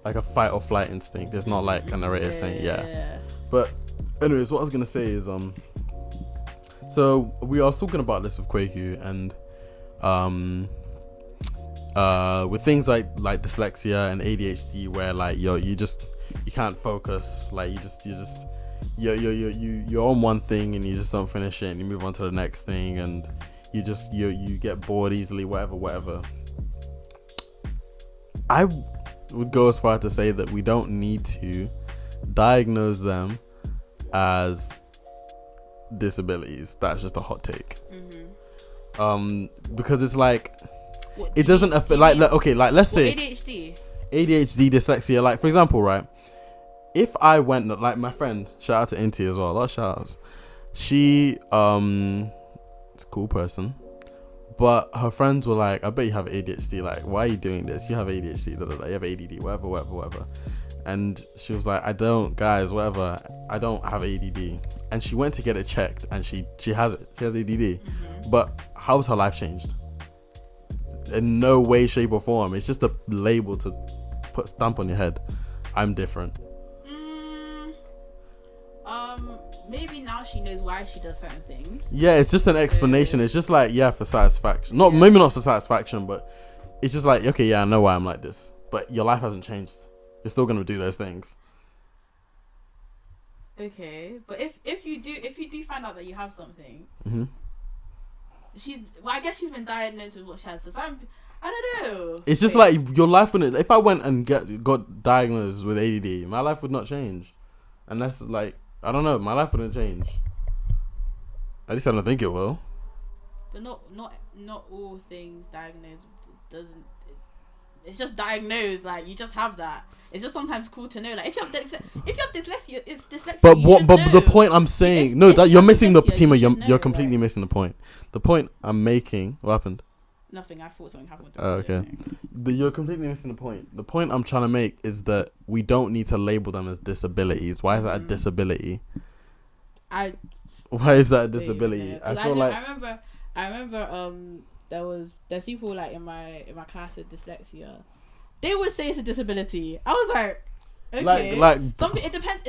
like a fight or flight instinct. It's not like a narrator saying yeah. But anyways, what I was gonna say is so we are talking about this with Kwaku, and with things like dyslexia and ADHD, where like you can't focus, like you're on one thing and you just don't finish it, and you move on to the next thing, and you get bored easily, whatever. I would go as far to say that we don't need to diagnose them as disabilities. That's just a hot take. Because it's like it doesn't affect let's say ADHD, dyslexia, like for example, right? If I went, like my friend, shout out to Inti as well, a lot of shout outs. She, it's a cool person, but her friends were like, I bet you have ADHD, like, why are you doing this? You have ADHD, you have ADD, whatever. And she was like, I don't have ADD. And she went to get it checked, and she has it. She has ADD. But how's her life changed? In no way, shape, or form. It's just a label to put stamp on your head. I'm different. Maybe now she knows why she does certain things. Yeah, it's just an explanation. It's just like, for satisfaction. Maybe not for satisfaction, but it's just like, okay, I know why I'm like this. But your life hasn't changed. You're still gonna do those things. Okay, but if you do find out that you have something, I guess she's been diagnosed with what she has. So I don't know. It's just like your life wouldn't. If I went and got diagnosed with ADD, my life would not change, unless like. I don't know. My life wouldn't change. At least I don't think it will. But not all things diagnosed doesn't. It's just diagnosed. Like you just have that. It's just sometimes cool to know. Like if you have dyslexia, it's dyslexia. But the point I'm saying, that you're missing the Tima. You're completely missing the point. The point I'm making. What happened? Nothing. I thought something happened. Oh, okay. You're completely missing the point. The point I'm trying to make is that we don't need to label them as disabilities. Why is that a disability? Why is that a disability? I remember. There's people like in my class with dyslexia. They would say it's a disability. I was like, Okay. Like it depends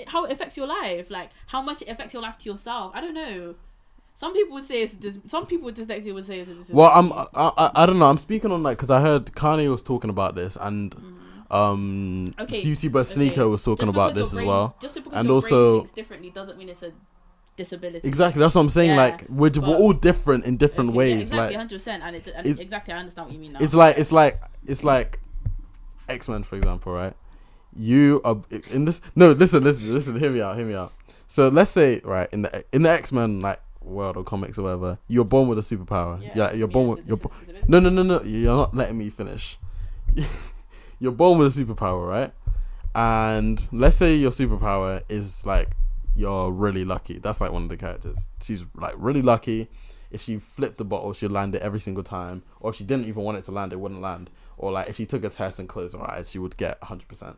how it affects your life. Like how much it affects your life to yourself. I don't know. Some people would say some people with dyslexia would say it's a disability. Well, I don't know. I'm speaking on like because I heard Kanye was talking about this and YouTuber Sneaker was talking about this as well. Just because and your also brain thinks differently doesn't mean it's a disability. Exactly, that's what I'm saying. Like we're all different in different ways. Yeah, exactly, like 100%. And exactly, I understand what you mean now. It's like X-Men, for example, right? You are in this. No, listen. Hear me out. So let's say, right, in the X-Men like world or comics or whatever, you're born with a superpower. Yeah, you're born with No. You're not letting me finish. You're born with a superpower, right? And let's say your superpower is like you're really lucky. That's like one of the characters. She's like really lucky. If she flipped the bottle, she'd land it every single time. Or if she didn't even want it to land, it wouldn't land. Or like if she took a test and closed her eyes, she would get 100%.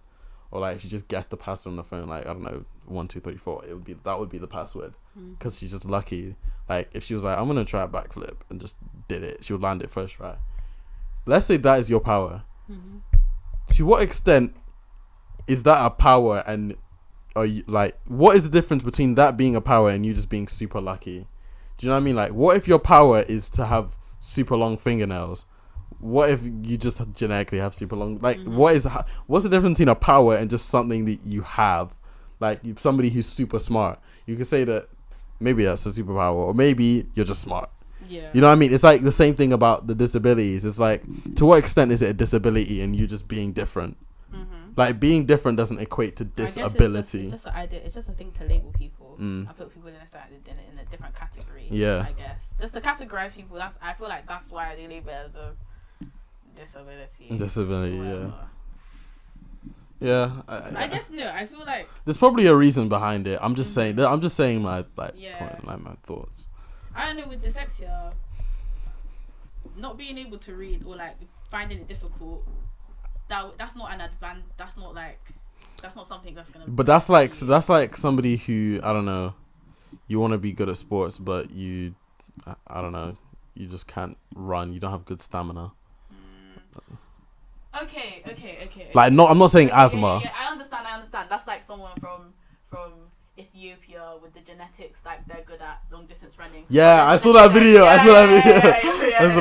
Or like if she just guessed the password on the phone, like I don't know, 1 2 3 4, that would be the password because she's just lucky. Like if she was like, I'm gonna try a backflip and just did it, she would land it first try. Let's say that is your power. To what extent is that a power, and are you like, what is the difference between that being a power and you just being super lucky? Do you know what I mean? Like, what if your power is to have super long fingernails? What if you just genetically have super long? Like, what's the difference between a power and just something that you have? Like, somebody who's super smart. You could say that maybe that's a superpower, or maybe you're just smart. Yeah. You know what I mean? It's like the same thing about the disabilities. It's like, to what extent is it a disability and you just being different? Like, being different doesn't equate to disability. It's just an idea. It's just a thing to label people. I put people in a different category. Yeah. I guess just to categorize people. I feel like that's why they label it as a disability. Yeah. I guess no. I feel like there's probably a reason behind it. I'm just saying. I'm just saying my point, like my thoughts. I don't know, with dyslexia, not being able to read or like finding it difficult, that's not an advan. That's not something that's gonna. But that's like somebody who, I don't know, you want to be good at sports, but I don't know, you just can't run. You don't have good stamina. Okay. Like, I'm not saying asthma. Yeah, I understand. That's like someone from Ethiopia with the genetics, like they're good at long distance running. Yeah, I saw that video. I saw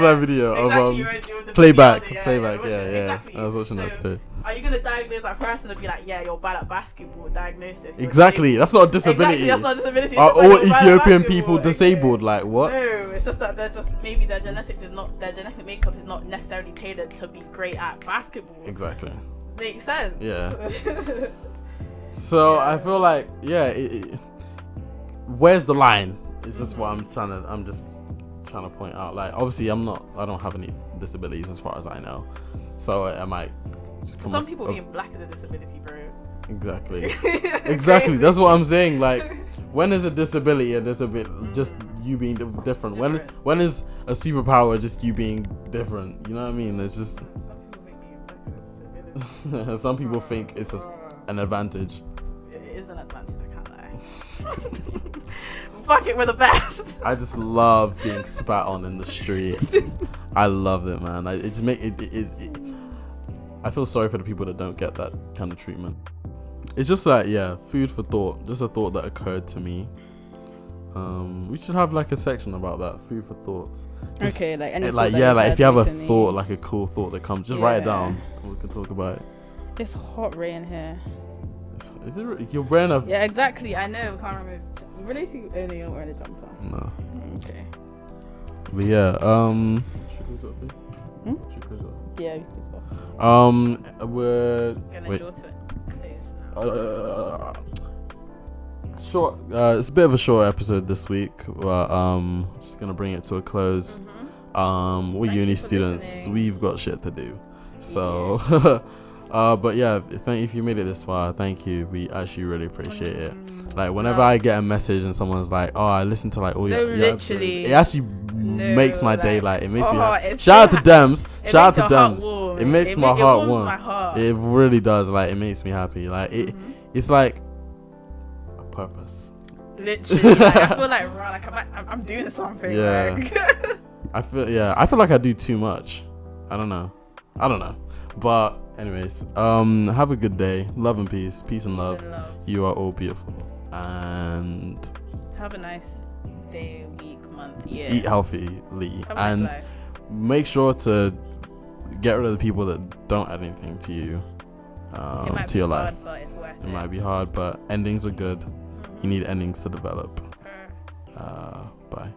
that video of playback. Yeah. I was watching that too. Are you gonna diagnose that person and be like, yeah, you're bad at basketball? Diagnosis. Exactly. That's not a disability. Exactly, that's not a disability. Are all Ethiopian people disabled? Like what? No, it's just that they're just, maybe their genetic makeup is not necessarily tailored to be great at basketball. Exactly. Makes sense. Yeah. So I feel like, where's the line? It's just what I'm just trying to point out. Like, obviously, I don't have any disabilities as far as I know. So I might just come. Some people being black is a disability, bro. Exactly. That's what I'm saying. Like, when is a disability a disability? Just you being different. When is a superpower just you being different? You know what I mean? It's just. Some people think it's just an advantage. It is an advantage, I can't lie. Fuck it, we're the best. I just love being spat on in the street. I love it, man. I feel sorry for the people that don't get that kind of treatment. It's just like, food for thought. Just a thought that occurred to me. We should have like a section about that, food for thoughts. Just, okay, like if you have a thought, like a cool thought that comes, just write it down and we can talk about it. It's hot rain here. Is it? You're wearing a... Yeah, exactly. I know. Can't remember. Really, only you're wearing a jumper. No. Okay. But yeah. Yeah, you can go. We're Gonna go to it. Short. It's a bit of a short episode this week. But just gonna bring it to a close. We're uni students. Listening. We've got shit to do. So. But yeah, if you made it this far, thank you. We actually really appreciate it. Like, whenever I get a message and someone's like, "Oh, I listened to like all your literally, it actually makes my day. Like, it makes me happy. Shout out to Dems. Shout out to Dems. It makes my heart warm. It really does. Like, it makes me happy. Like, it's like a purpose. Literally, like, I feel like I'm doing something. Yeah. Like. I feel like I do too much. I don't know, but Anyways, have a good day. Love and peace. Peace and love. You are all beautiful. And have a nice day, week, month, year. Eat healthily. And make sure to get rid of the people that don't add anything to you, to your life. It might be hard, but endings are good. You need endings to develop. Bye.